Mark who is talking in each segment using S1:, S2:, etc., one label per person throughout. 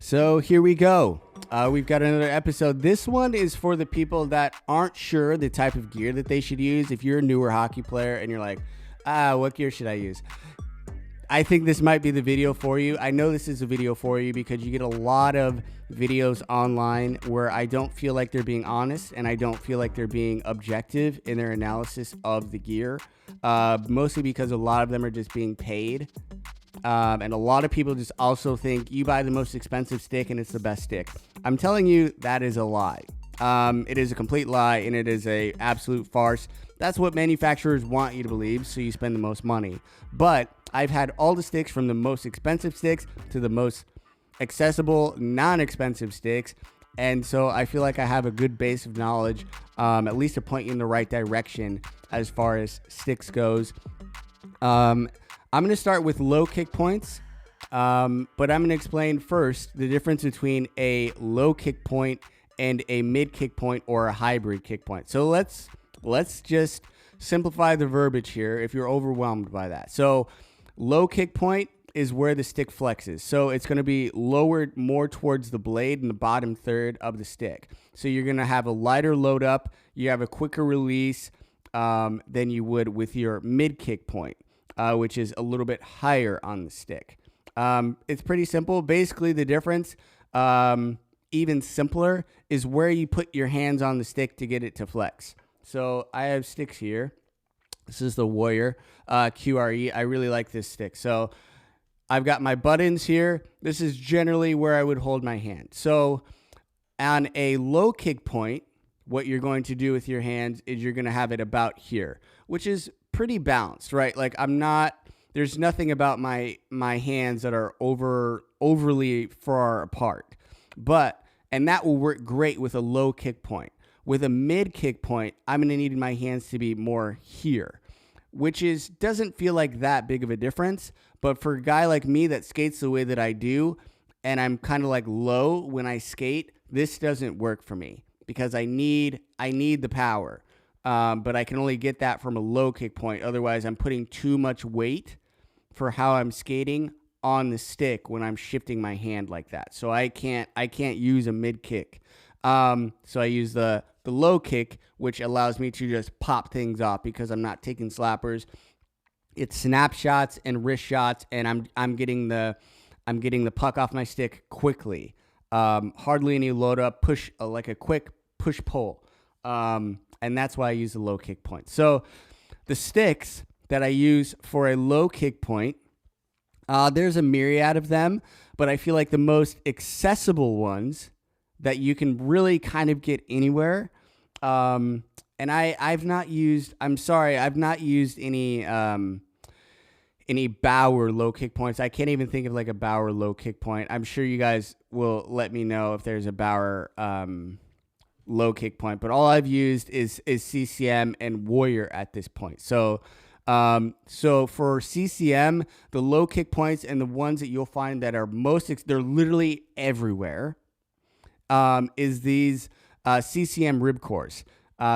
S1: So here we go. We've got another episode. This one is for the people that aren't sure the type of gear that they should use. If you're a newer hockey player and you're like, what gear should I use? I think this might be the video for you. I know this is a video for you because you get a lot of videos online where I don't feel like they're being honest and I don't feel like they're being objective in their analysis of the gear. Mostly because a lot of them are just being paid. And a lot of people just also think you buy the most expensive stick and it's the best stick. I'm telling you, that is a lie. It is a complete lie and it is a absolute farce. That's what manufacturers want you to believe, so you spend the most money. But I've had all the sticks from the most expensive sticks to the most accessible, non-expensive sticks. And so I feel like I have a good base of knowledge, at least to point you in the right direction as far as sticks goes. I'm going to start with low kick points, but I'm going to explain first the difference between a low kick point and a mid kick point or a hybrid kick point. So let's just simplify the verbiage here if you're overwhelmed by that. So low kick point is where the stick flexes. So it's going to be lowered more towards the blade in the bottom third of the stick. So you're going to have a lighter load up. You have a quicker release than you would with your mid kick point. Which is a little bit higher on the stick. It's pretty simple. Basically, the difference, even simpler, is where you put your hands on the stick to get it to flex. So I have sticks here. This is the Warrior QRE. I really like this stick. So I've got my buttons here. This is generally where I would hold my hand. So on a low kick point, what you're going to do with your hands is you're going to have it about here, which is pretty balanced, right? Like there's nothing about my hands that are overly far apart, and that will work great with a low kick point. With a mid kick point, I'm going to need my hands to be more here, which doesn't feel like that big of a difference. But for a guy like me that skates the way that I do, and I'm kind of like low when I skate, this doesn't work for me because I need the power. But I can only get that from a low kick point. Otherwise, I'm putting too much weight for how I'm skating on the stick when I'm shifting my hand like that. So I can't use a mid kick. So I use the low kick, which allows me to just pop things off because I'm not taking slappers. It's snapshots and wrist shots, and I'm getting the puck off my stick quickly. Hardly any load up, push like a quick push pull. And that's why I use the low kick point. So the sticks that I use for a low kick point, there's a myriad of them, but I feel like the most accessible ones that you can really kind of get anywhere. And I've not used any Bauer low kick points. I can't even think of like a Bauer low kick point. I'm sure you guys will let me know if there's a Bauer low kick point, but all I've used is CCM and Warrior at this point. So for CCM, the low kick points and the ones that you'll find that are they're literally everywhere, is these CCM rib cores.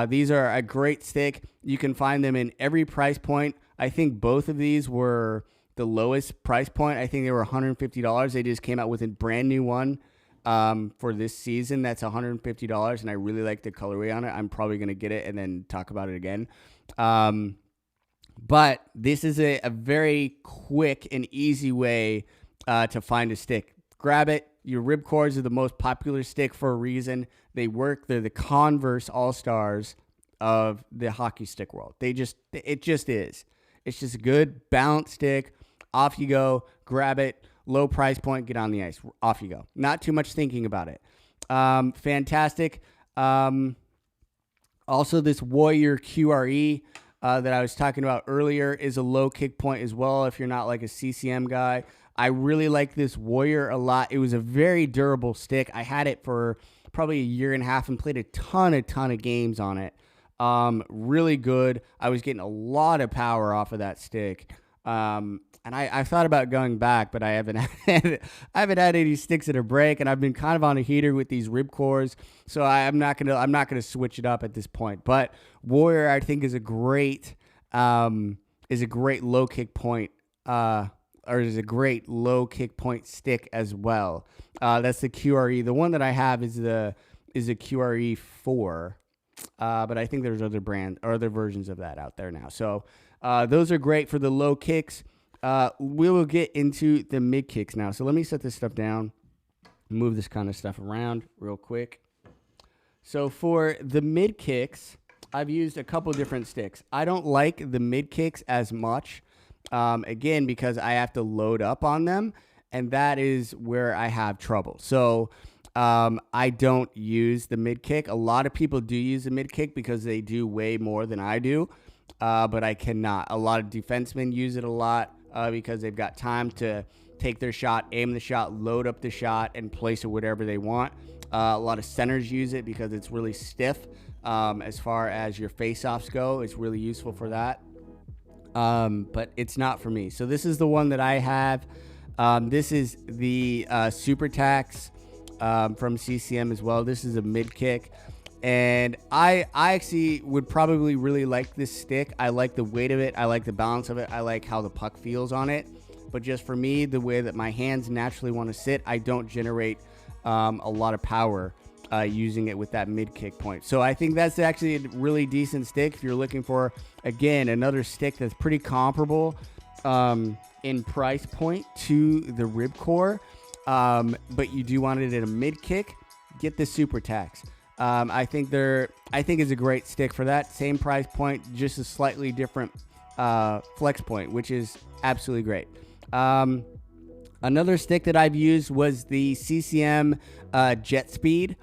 S1: These are a great stick. You can find them in every price point. I think both of these were the lowest price point. I think they were $150. They just came out with a brand new one for this season that's $150, and I really like the colorway on it. I'm probably going to get it and then talk about it again. But this is a very quick and easy way to find a stick. Grab it. Your rib cores are the most popular stick for a reason. They work. They're the Converse All-Stars of the hockey stick world. It just is. It's just a good balanced stick. Off you go. Grab it. Low price point, get on the ice. Off you go. Not too much thinking about it. Fantastic. Also, this Warrior QRE that I was talking about earlier is a low kick point as well if you're not like a CCM guy. I really like this Warrior a lot. It was a very durable stick. I had it for probably a year and a half and played a ton of games on it. Really good. I was getting a lot of power off of that stick. And I thought about going back, but I haven't had any sticks at a break, and I've been kind of on a heater with these rib cores, so I'm not gonna switch it up at this point. But Warrior, I think, is a great low kick point or is a great low kick point stick as well. That's the QRE. The one that I have is a QRE 4, but I think there's other versions of that out there now. So those are great for the low kicks. We will get into the mid kicks now. So let me set this stuff down, move this kind of stuff around real quick. So for the mid kicks, I've used a couple different sticks. I don't like the mid kicks as much, again, because I have to load up on them, and that is where I have trouble. So I don't use the mid kick. A lot of people do use the mid kick because they do way more than I do, but I cannot. A lot of defensemen use it a lot because they've got time to take their shot, aim the shot, load up the shot, and place it wherever they want. A lot of centers use it because it's really stiff. As far as your face-offs go, it's really useful for that. But it's not for me. So this is the one that I have. This is the Super Tax from CCM as well. This is a mid kick. And I actually would probably really like this stick. I like the weight of it. I like the balance of it. I like how the puck feels on it. But just for me, the way that my hands naturally want to sit, I don't generate a lot of power using it with that mid kick point. So I think that's actually a really decent stick if you're looking for, again, another stick that's pretty comparable in price point to the Ribcore, but you do want it at a mid kick. Get the Super Tax. I think it's a great stick for that same price point, just a slightly different flex point, which is absolutely great. Another stick that I've used was the CCM Jet Speed.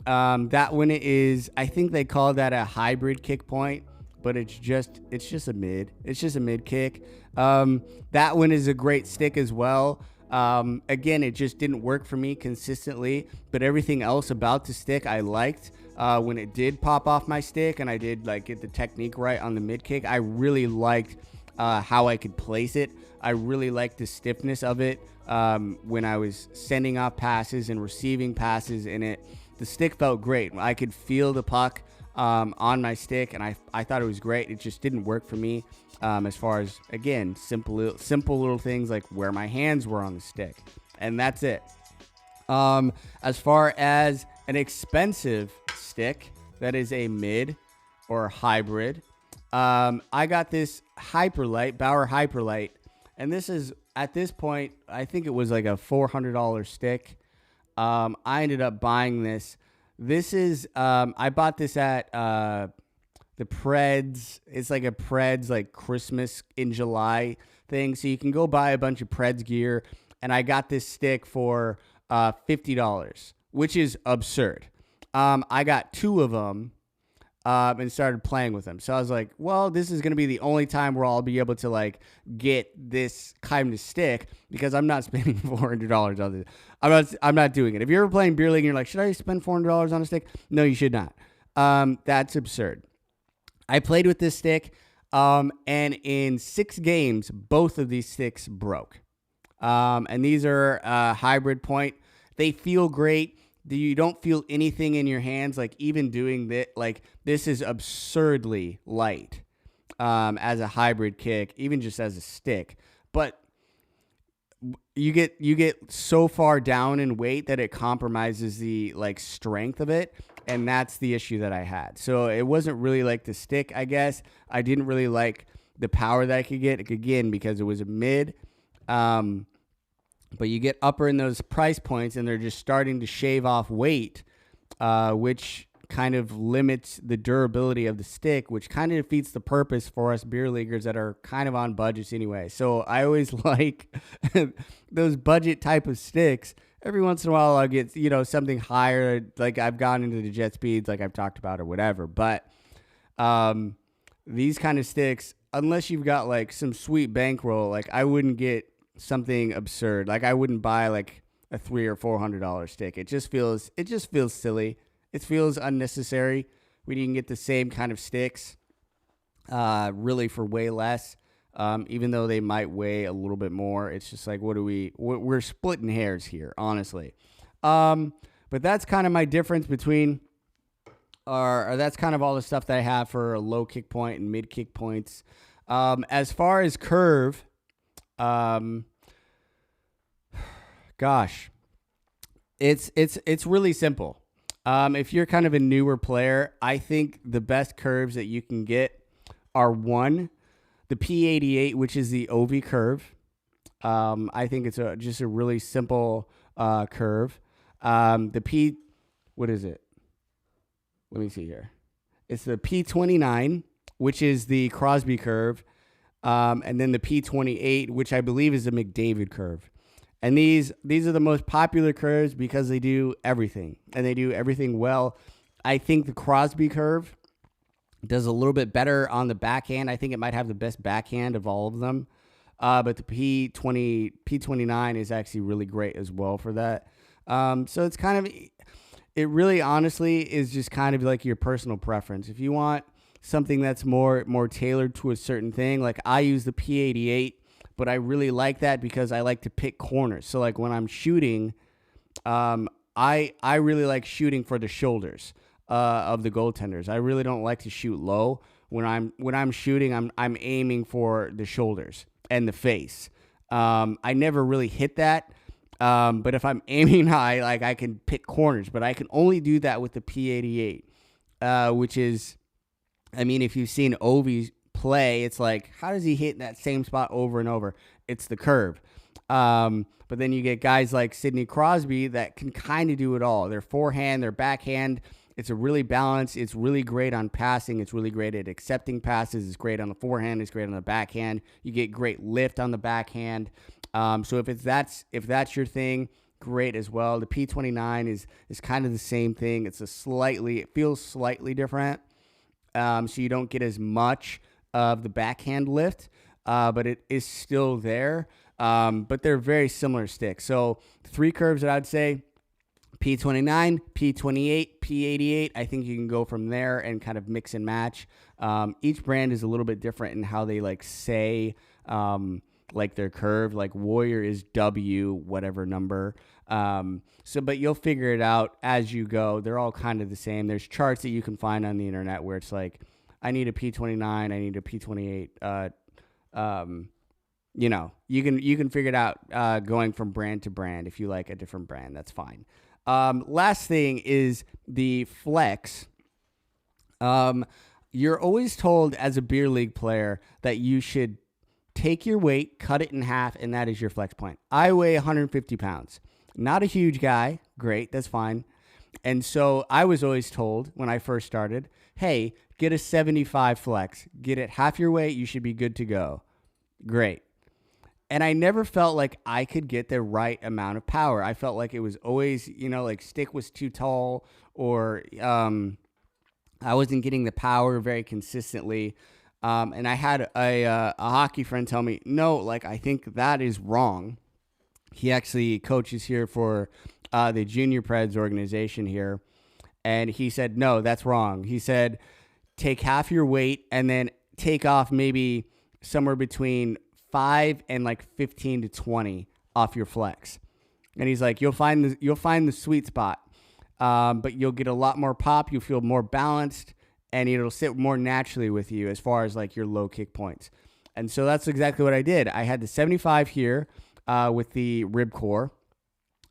S1: That one is, I think they call that a hybrid kick point, but it's just a mid. It's just a mid kick. That one is a great stick as well. Again, it just didn't work for me consistently, but everything else about the stick I liked. When it did pop off my stick and I did like get the technique right on the mid kick, I really liked how I could place it. I really liked the stiffness of it when I was sending off passes and receiving passes in it. The stick felt great. I could feel the puck on my stick, and I thought it was great. It just didn't work for me as far as, again, simple little things like where my hands were on the stick. And that's it. As far as an expensive stick that is a mid or hybrid, I got this Hyperlite, Bauer Hyperlite, and this is, at this point, I think it was like a $400 stick. I ended up buying this. This is, I bought this at the Preds. It's like a Preds like Christmas in July thing. So you can go buy a bunch of Preds gear. And I got this stick for $50, which is absurd. I got 2 of them and started playing with them. So I was like, well, this is going to be the only time where I'll be able to like get this kind of stick because I'm not spending $400 on this. I'm not doing it. If you're ever playing beer league and you're like, should I spend $400 on a stick? No, you should not. That's absurd. I played with this stick, and in 6 games, both of these sticks broke. And these are hybrid point. They feel great. You don't feel anything in your hands, like even doing that. Like this is absurdly light as a hybrid kick, even just as a stick. But you get so far down in weight that it compromises the like strength of it, and that's the issue that I had. So it wasn't really like the stick, I guess. I didn't really like the power that I could get, again, because it was a mid. But you get upper in those price points, and they're just starting to shave off weight, which kind of limits the durability of the stick, which kind of defeats the purpose for us beer leaguers that are kind of on budgets anyway. So I always like those budget type of sticks. Every once in a while, I'll get, something higher, like I've gone into the Jet Speeds, like I've talked about or whatever. But these kind of sticks, unless you've got like some sweet bankroll, like I wouldn't get something absurd. Like I wouldn't buy like a $300 or $400 stick. It just feels silly. It feels unnecessary when you can get the same kind of sticks really for way less. Even though they might weigh a little bit more. It's just like, we're splitting hairs here, honestly. But that's kind of my difference between, or that's kind of all the stuff that I have for a low kick point and mid kick points. As far as curve, Gosh, it's really simple. If you're kind of a newer player, I think the best curves that you can get are one, the P88, which is the OV curve. I think it's just a really simple curve. The P, what is it? Let me see here. It's the P29, which is the Crosby curve, and then the P28, which I believe is the McDavid curve. And these are the most popular curves because they do everything, and they do everything well. I think the Crosby curve does a little bit better on the backhand. I think it might have the best backhand of all of them. But the P29 is actually really great as well for that. So it's kind of, it really honestly is just kind of like your personal preference. If you want something that's more tailored to a certain thing, like I use the P88, but I really like that because I like to pick corners. So like when I'm shooting, I really like shooting for the shoulders of the goaltenders. I really don't like to shoot low. When I'm shooting, I'm aiming for the shoulders and the face. I never really hit that. But if I'm aiming high, like I can pick corners, but I can only do that with the P88, which is, I mean, if you've seen Ovi play, it's like, how does he hit that same spot over and over? It's the curve. But then you get guys like Sidney Crosby that can kind of do it all. Their forehand, their backhand, it's a really balanced. It's really great on passing. It's really great at accepting passes. It's great on the forehand. It's great on the backhand. You get great lift on the backhand. So if that's your thing, great as well. The P29 is kind of the same thing. It feels slightly different. So you don't get as much of the backhand lift, but it is still there. But they're very similar sticks. So 3 curves that I'd say: P29, P28, P88. I think you can go from there and kind of mix and match. Each brand is a little bit different in how they say like their curve. Like Warrior is W whatever number. But you'll figure it out as you go. They're all kind of the same. There's charts that you can find on the internet where it's like, I need a P29, I need a P28. You can figure it out going from brand to brand. If you like a different brand, that's fine. Last thing is the flex. You're always told as a beer league player that you should take your weight, cut it in half, and that is your flex point. I weigh 150 pounds. Not a huge guy. Great, that's fine. And so I was always told when I first started, hey, get a 75 flex. Get it half your weight, you should be good to go. Great. And I never felt like I could get the right amount of power. I felt like it was always, like stick was too tall, or I wasn't getting the power very consistently. And I had a hockey friend tell me, no, like, I think that is wrong. He actually coaches here for the Junior Preds organization here. And he said, no, that's wrong. He said, take half your weight and then take off maybe somewhere between 5 and like 15 to 20 off your flex. And he's like, you'll find the sweet spot, but you'll get a lot more pop. You'll feel more balanced, and it'll sit more naturally with you as far as like your low kick points. And so that's exactly what I did. I had the 75 here with the rib core,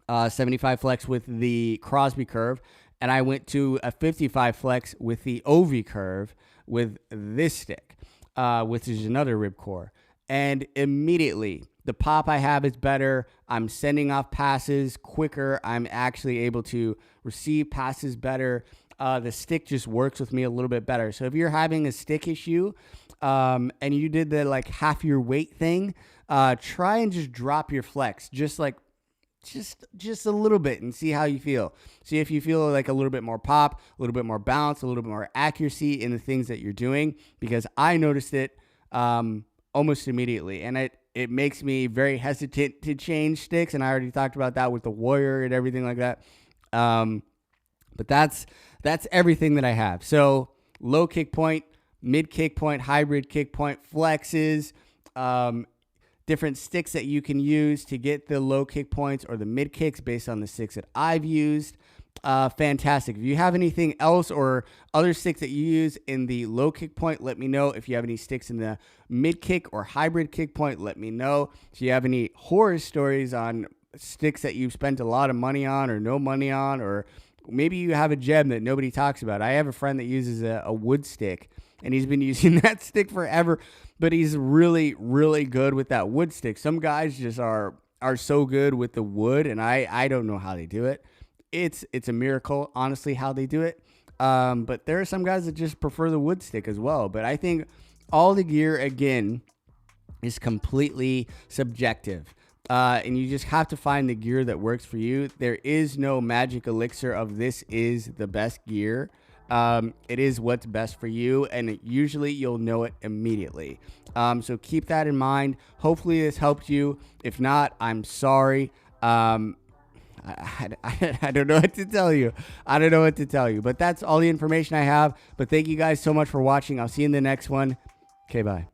S1: 75 flex with the Crosby curve, and I went to a 55 flex with the OV curve with this stick, which is another rib core. And immediately, the pop I have is better. I'm sending off passes quicker. I'm actually able to receive passes better. The stick just works with me a little bit better. So if you're having a stick issue and you did the like half your weight thing, try and just drop your flex just a little bit and see how you feel. See if you feel like a little bit more pop, a little bit more balance, a little bit more accuracy in the things that you're doing, because I noticed it almost immediately. And it makes me very hesitant to change sticks. And I already talked about that with the Warrior and everything like that. But that's everything that I have. So low kick point, mid kick point, hybrid kick point, flexes, different sticks that you can use to get the low kick points or the mid kicks based on the sticks that I've used. Fantastic. If you have anything else or other sticks that you use in the low kick point, let me know. If you have any sticks in the mid kick or hybrid kick point, let me know. If you have any horror stories on sticks that you've spent a lot of money on or no money on, or maybe you have a gem that nobody talks about. I have a friend that uses a wood stick, and he's been using that stick forever, but he's really, really good with that wood stick. Some guys just are so good with the wood, and I don't know how they do it. It's a miracle, honestly, how they do it. But there are some guys that just prefer the wood stick as well. But I think all the gear, again, is completely subjective. And you just have to find the gear that works for you. There is no magic elixir of this is the best gear. It is what's best for you, and usually you'll know it immediately. So keep that in mind. Hopefully this helped you. If not, I'm sorry. I don't know what to tell you. I don't know what to tell you. But that's all the information I have. But thank you guys so much for watching. I'll see you in the next one. Okay, bye.